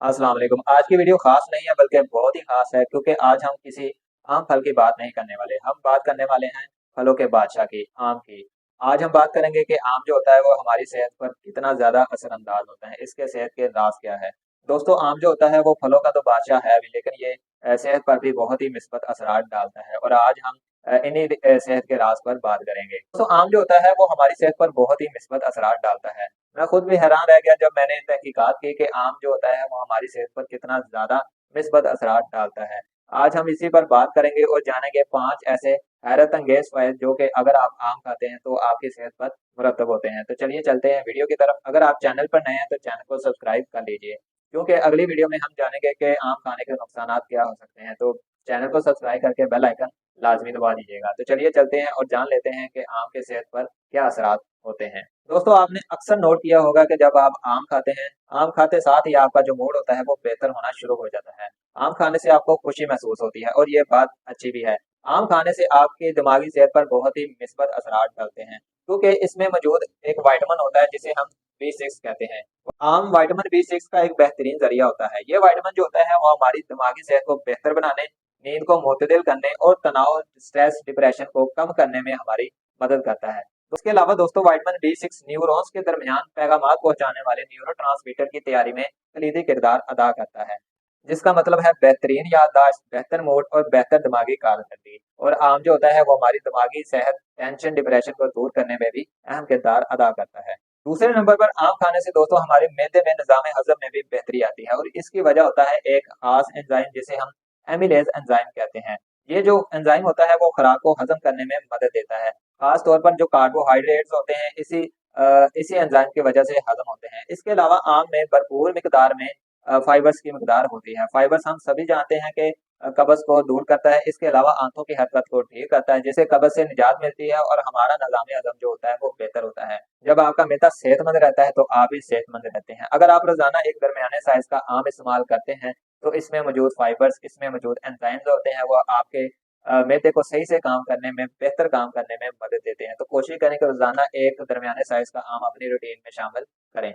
अस्सलाम वालेकुम। आज की वीडियो खास नहीं है बल्कि बहुत ही खास है क्योंकि आज हम किसी आम फल की बात नहीं करने वाले। हम बात करने वाले हैं फलों के बादशाह की, आम की। आज हम बात करेंगे कि आम जो होता है वो हमारी सेहत पर कितना ज्यादा असरअंदाज होता है, इसके सेहत के राज क्या है। दोस्तों, आम जो होता है वो फलों का तो बादशाह है भी, लेकिन ये सेहत पर भी बहुत ही मिस्बत असरात डालता है। और आज हम इन्हीं सेहत के राज पर बात करेंगे। दोस्तों, आम जो होता है वो हमारी सेहत पर बहुत ही मिस्बत असरात डालता है। मैं खुद भी हैरान रह गया जब मैंने तहकीकात की कि आम जो होता है वो हमारी सेहत पर कितना ज़्यादा मिस्बत असरात डालता है। आज हम इसी पर बात करेंगे और जानेंगे 5 ऐसे हैरत अंगेज फ़ायदे जो कि अगर आप आम खाते हैं तो आपकी सेहत पर मुरतब होते हैं। तो चलिए चलते हैं वीडियो की तरफ। अगर आप चैनल पर नए हैं तो चैनल को सब्सक्राइब कर लीजिए, क्योंकि अगली वीडियो में हम जानेंगे कि आम खाने के नुकसानात क्या हो सकते हैं। तो चैनल को सब्सक्राइब करके बेल आइकन लाज़मी दबा दीजिएगा। तो चलिए चलते हैं और जान लेते हैं कि आम के सेहत पर क्या असरात होते हैं। दोस्तों, आपने अक्सर नोट किया होगा कि जब आप आम खाते हैं, आम खाते साथ ही आपका जो मूड होता है वो बेहतर होना शुरू हो जाता है। आम खाने से आपको खुशी महसूस होती है और ये बात अच्छी भी है। आम खाने से आपकी दिमागी सेहत पर बहुत ही मिस्बत असरात डालते हैं, क्योंकि इसमें मौजूद एक विटामिन होता है जिसे हम B6 कहते हैं। आम विटामिन B6 का एक बेहतरीन जरिया होता है। ये विटामिन जो होता है वो हमारी दिमागी सेहत को बेहतर बनाने, नींद को मुतदिल करने और तनाव, स्ट्रेस, डिप्रेशन को कम करने में हमारी मदद करता है। उसके अलावा दोस्तों, विटामिन B6 न्यूरॉन्स के दरमियान पैगामात पहुंचाने वाले न्यूरोट्रांसमीटर की तैयारी में कलीदी किरदार अदा करता है, जिसका मतलब है बेहतरीन याददाश्त, बेहतर मूड और बेहतर दिमागी कारकर्दगी। और आम जो होता है वो हमारी दिमागी सेहत, टेंशन, डिप्रेशन को दूर करने में भी अहम किरदार अदा करता है। दूसरे नंबर पर आम खाने से दोस्तों हमारे मैदे में, निजाम हजम में भी बेहतरी आती है, और इसकी वजह होता है एक खास एंजाइम जिसे हम एमिलेज एंजाइम कहते हैं। ये जो एंजाइम होता है वो खुराक को हजम करने में मदद देता है। खास तौर पर जो कार्बोहाइड्रेट्स होते हैं इसी एंजाइम की वजह से हजम होते हैं। इसके अलावा आम में भरपूर मिकदार में फाइबर्स की मिकदार होती है। फाइबर्स हम सभी जानते हैं कि कब्ज को दूर करता है। इसके अलावा आंतों की हरकत को ठीक करता है, जिससे कब्ज से निजात मिलती है और हमारा निजाम हजम जो होता है वो बेहतर होता है। जब आपका मैदा सेहतमंद रहता है तो आप भी सेहतमंद रहते हैं। अगर आप रोजाना एक दरमियाने साइज का आम इस्तेमाल करते हैं तो इसमें मौजूद फाइबर्स, इसमें मौजूद एंजाइम्स होते हैं, वो आपके मैदे को सही से काम करने में, बेहतर काम करने में मदद देते हैं। तो कोशिश करें कि रोजाना एक दरमियाने साइज का आम अपनी रूटीन में शामिल करें।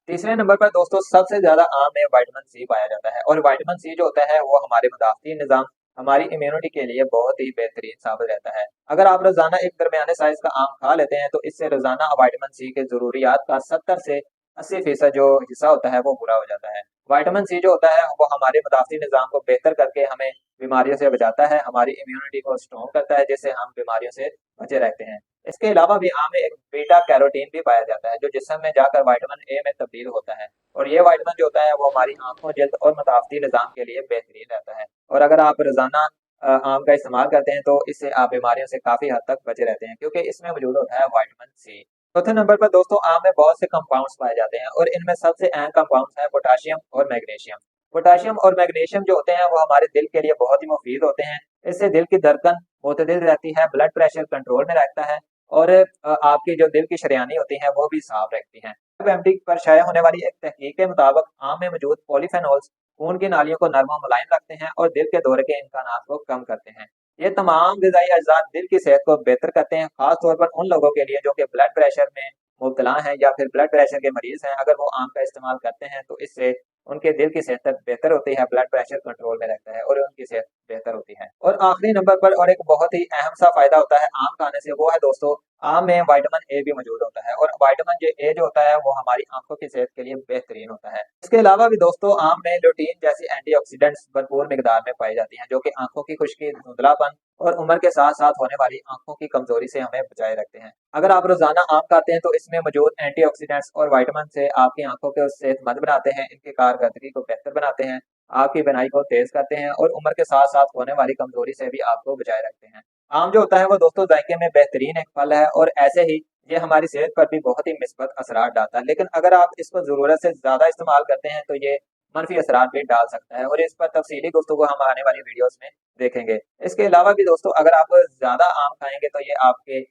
तीसरे नंबर पर दोस्तों सबसे ज्यादा आम में विटामिन सी पाया जाता है, और विटामिन सी जो होता है वो हमारे मुदाफती निजाम, हमारी इम्यूनिटी के लिए बहुत ही बेहतरीन साबित रहता है। अगर आप रोजाना एक दरमियाने साइज का आम खा लेते हैं तो इससे रोजाना विटामिन सी के जरूरियात का 70 से 80% जो हिस्सा होता है वो पूरा हो जाता है। विटामिन सी जो होता है वो हमारे मुदाफती निजाम को बेहतर करके हमें बीमारियों से बचाता है, हमारी इम्यूनिटी को स्ट्रॉन्ग करता है, जिससे हम बीमारियों से बचे रहते हैं। इसके अलावा भी आम में एक बीटा कैरोटीन भी पाया जाता है जो जिस्म में जाकर विटामिन ए में तब्दील होता है, और ये विटामिन जो होता है वो हमारी आंखों, जल्द और मुदाफती निजाम के लिए बेहतरीन रहता है। और अगर आप रोजाना आम का इस्तेमाल करते हैं तो इससे आप बीमारियों से काफी हद तक बचे रहते हैं, क्योंकि इसमें मौजूद होता है विटामिन सी। चौथे नंबर पर दोस्तों आम में बहुत से कंपाउंड्स पाए जाते हैं, और इनमें सबसे अहम कंपाउंड्स है पोटाशियम और मैग्नीशियम। पोटाशियम और मैग्नीशियम जो होते हैं वो हमारे दिल के लिए बहुत ही मुफीद होते हैं। इससे दिल की धड़कन मुतदिल रहती है, ब्लड प्रेशर कंट्रोल में रहता है, और आपकी जो दिल की शरियानी होती हैं वो भी साफ रखती हैं। WebMD पर शाया होने वाली एक तहकीक के मुताबिक आम में मौजूद पॉलीफेनोल्स खून की नालियों को नरम और मुलायम रखते हैं और दिल के दौरे के इम्कानात को कम करते हैं। ये तमाम ग़िज़ाई अज़्ज़ा दिल की सेहत को बेहतर करते हैं, खास तौर पर उन लोगों के लिए जो कि ब्लड प्रेशर में मुब्तला हैं या फिर ब्लड प्रेशर के मरीज हैं। अगर वो आम का इस्तेमाल करते हैं तो इससे उनके दिल की सेहत बेहतर होती है, ब्लड प्रेशर कंट्रोल में रहता है और उनकी सेहत बेहतर होती है। और आखिरी नंबर पर और एक बहुत ही अहम सा फायदा होता है आम खाने से, वो है दोस्तों आम में विटामिन ए भी मौजूद होता है, और विटामिन ए जो होता है वो हमारी आंखों की सेहत के लिए बेहतरीन होता है। इसके अलावा भी दोस्तों आम में लुटीन जैसी एंटीऑक्सीडेंट्स भरपूर मिकदार में पाई जाती हैं, जो कि आंखों की खुश्की, धुंधलापन और उम्र के साथ साथ होने वाली आंखों की कमजोरी से हमें बचाए रखते हैं। अगर आप रोजाना आम खाते हैं तो इसमें मौजूद एंटीऑक्सीडेंट्स और विटामिन से आपकी आंखों को सेहतमंद बनाते हैं, इनकी कारकर्दगी को बेहतर बनाते हैं, आपकी बनाई को तेज करते हैं और उम्र के साथ साथ होने वाली कमजोरी से भी आपको बचाए रखते हैं। आम जो होता है वो दोस्तों जायके में बेहतरीन एक फल है, और ऐसे ही ये हमारी सेहत पर भी बहुत ही मिस्बत असरार डालता है। लेकिन अगर आप इसको जरूरत से ज्यादा इस्तेमाल करते हैं तो ये मनफी असरार भी डाल सकता है, और इस पर तफसीली गुफ्तगू हम आने वाली वीडियोस में देखेंगे। इसके अलावा भी दोस्तों अगर आप ज्यादा आम खाएंगे तो ये आपके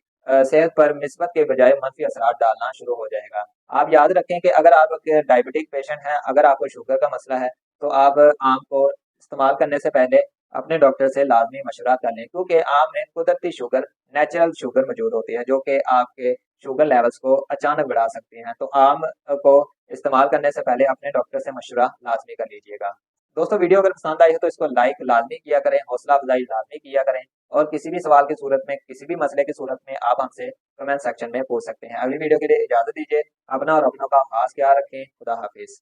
सेहत पर मिस्बत के बजाय मनफी असरार डालना शुरू हो जाएगा। आप याद रखें कि अगर आप डायबिटिक पेशेंट हैं, अगर आपको शुगर का मसला है, तो आप आम को इस्तेमाल करने से पहले अपने डॉक्टर से लाजमी मशवरा कर लें, क्योंकि आम में कुदरती शुगर, नेचुरल शुगर मौजूद होती है जो कि आपके शुगर लेवल्स को अचानक बढ़ा सकती हैं। तो आम को इस्तेमाल करने से पहले अपने डॉक्टर से मशवरा लाजमी कर लीजिएगा। दोस्तों वीडियो अगर पसंद आई हो तो इसको लाइक लाजमी किया करें, हौसला अफजाई लाजमी किया करें, और किसी भी सवाल की सूरत में, किसी भी मसले की सूरत में आप हमसे कमेंट सेक्शन में पूछ सकते हैं। अगली वीडियो के लिए इजाजत दीजिए। अपना और अपनों का खास ख्याल रखें। खुदा हाफिज।